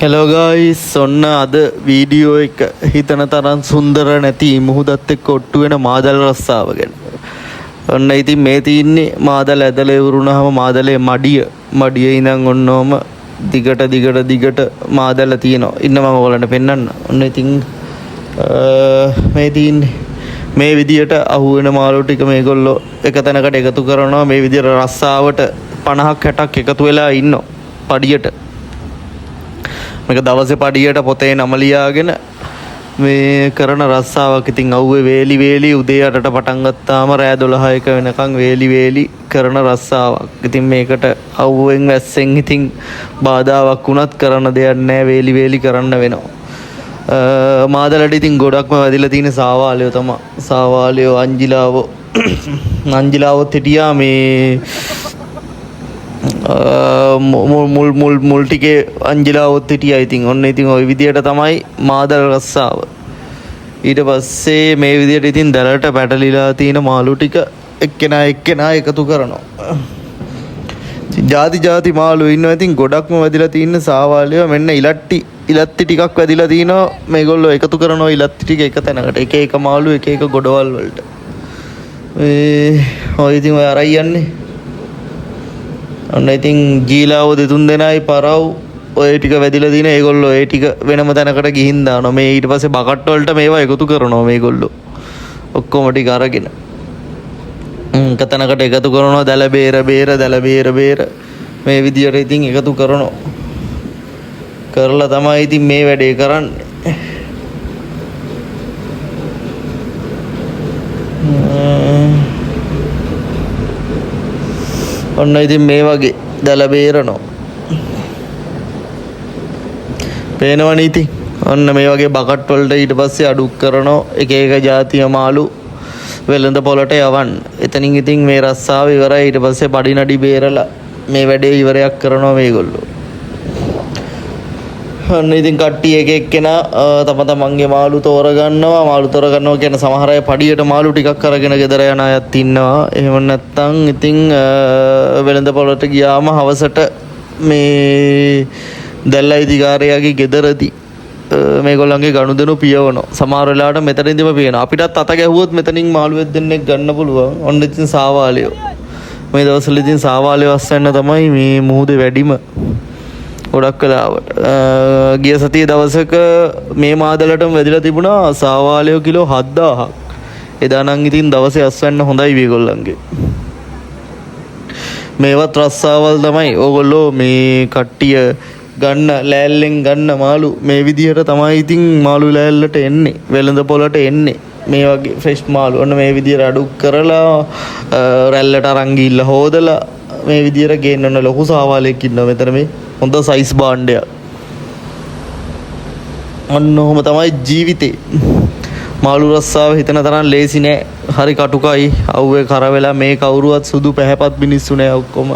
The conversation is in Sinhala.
හෙලෝ ගයිස් ඔන්න අද වීඩියෝ එක හිතන තරම් සුන්දර නැති මුහුදත් එක්ක ඔට්ටු වෙන මාදල් රස්සාව ගැන. ඔන්න ඉතින් මේ තින්නේ මාදල් ඇදලා ඉවරුනහම මාදලේ මඩිය ඉඳන් ඔන්නෝම දිගට මාදල තියෙනවා. ඉන්න මම ඔයාලන්ට පෙන්නන්න. ඔන්න ඉතින් මේ තින්නේ මේ විදියට අහුවෙන මාළු ටික මේගොල්ලෝ එක තැනකට එකතු කරනවා. මේ විදියට රස්සාවට 50ක් 60ක් එකතු වෙලා ඉන්නවා පඩියට. මේක දවසේ පඩියට පොතේ නම ලියාගෙන මේ කරන රස්සාවක්. ඉතින් අවුවේ වේලි උදේ 8ට පටන් ගත්තාම රෑ 12ක වෙනකන් වේලි කරන රස්සාවක්. ඉතින් මේකට අවුවෙන් වැස්සෙන් ඉතින් බාධාවක් වුණත් කරන්න දෙයක් නැහැ. වේලි කරන්න වෙනවා. මාදලට ඉතින් ගොඩක්ම වැදිලා තියෙන සාවාලයෝ තමයි. සාවාලයෝ අංජිලාවොත් හිටියා මේ මුල් ටිකේ අංජිලාවොත් හිටියා. ඉතින් ඔන්න ඉතින් ওই විදියට තමයි මාදල් රස්සාව. ඊට පස්සේ මේ විදියට ඉතින් දැලට පැටලිලා තියෙන මාළු ටික එක්කෙනා එකතු කරනවා. ජාති මාළු ඉන්නවා. ඉතින් ගොඩක්ම වැදිලා තියෙන සාවාලයෝ මෙන්න ඉලත්ති ටිකක් වැදිලා තිනවා. මේගොල්ලෝ එකතු කරනවා ඉලත්ති ටික එක තැනකට. එක මාළු එක ගොඩවල් වලට. ඔය ඉතින් ඔය අරයි යන්නේ. ඔන්න ඉතින් ජීලාව දෙතුන් දෙනයි පරව් ඔය ටික වැදිලා දින ඒගොල්ලෝ ඒ ටික වෙනම තැනකට ගිහින් දානවා. මේ ඊට පස්සේ බකට් වලට මේවා එකතු කරනවා මේගොල්ලෝ. ඔක්කොම ටික අරගෙන එක තැනකට එකතු කරනවා. දැල බේර මේ විදියට ඉතින් එකතු කරනවා. කරලා තමයි ඉතින් මේ වැඩේ කරන්නේ. ඔන්න ඉතින් මේ වගේ දැල බේරනවා. පේනවනේ ඉතින්. ඔන්න මේ වගේ බකට් වලට ඊට පස්සේ අඩුක් කරනවා. එක ජාතිය මාළු වෙළඳ පොළට යවන්න. එතනින් ඉතින් මේ රස්සාව ඉවරයි. ඊට පස්සේ පඩි නඩි බේරලා මේ වැඩේ ඉවරයක් කරනවා මේගොල්ලෝ. ඔන්න ඉතින් කට්ටිය එක එක්කෙනා තමන්ගේ මාළු තෝරගන්නවා. කියන සමහර අය පඩියට මාළු ටිකක් අරගෙන ගෙදර යන අයත් ඉන්නවා. එහෙම නැත්නම් ඉතින් වෙළඳ පොළට ගියාම හවසට මේ දැල්ලා ඉදිකාරයාගේ ගෙදරදී මේගොල්ලන්ගේ ගනුදෙනු පියවනවා. සමහර වෙලාවට මෙතනින්දම පියනවා. අපිටත් අත ගැහුවොත් මෙතනින් මාළුවෙක් දෙන්නෙක් ගන්න පුළුවන්. ඔන්න ඉතින් සාවාලයෝ මේ දවස්වල ඉතින් සාවාලයෝ අස්සන්න තමයි මේ මුහුදේ වැඩිම. ගොඩක් වෙලාවට ගිය සතියේ දවසක මේ මාදලටම වැදිලා තිබුණා සාවාලයෝ කිලෝ 7000ක්. එදා නම් ඉතින් දවසේ අස්වැන්න හොඳයි මේගොල්ලන්ගේ. මේවත් රස්සාවල් තමයි. ඕගොල්ලෝ මේ කට්ටිය ගන්න ලෑල්ලෙන් ගන්න මාළු මේ විදිහට තමයි ඉතින් මාළු ලෑල්ලට එන්නේ. වෙළඳ පොළට එන්නේ. මේ වගේ ෆ්‍රෙෂ් මාළු ඔන්න මේ විදිහට අඩු කරලා රැල්ලට අරන් ගිහිල්ලා හොදලා මේ විදිහට ගේන්න ඕන. ලොකු සාවාලයක් ඉන්නවා මෙතන මේ. හොඳ සයිස් භාණ්ඩයක්. අන්න ඔහොම තමයි ජීවිතේ. මාළු රස්සාව හිතන තරම් ලේසි නෑ. හරි කටුකයි. අවුවේ කර වෙලා මේ කවුරුවත් සුදු පැහැපත් මිනිස්සු නෑ ඔක්කොම.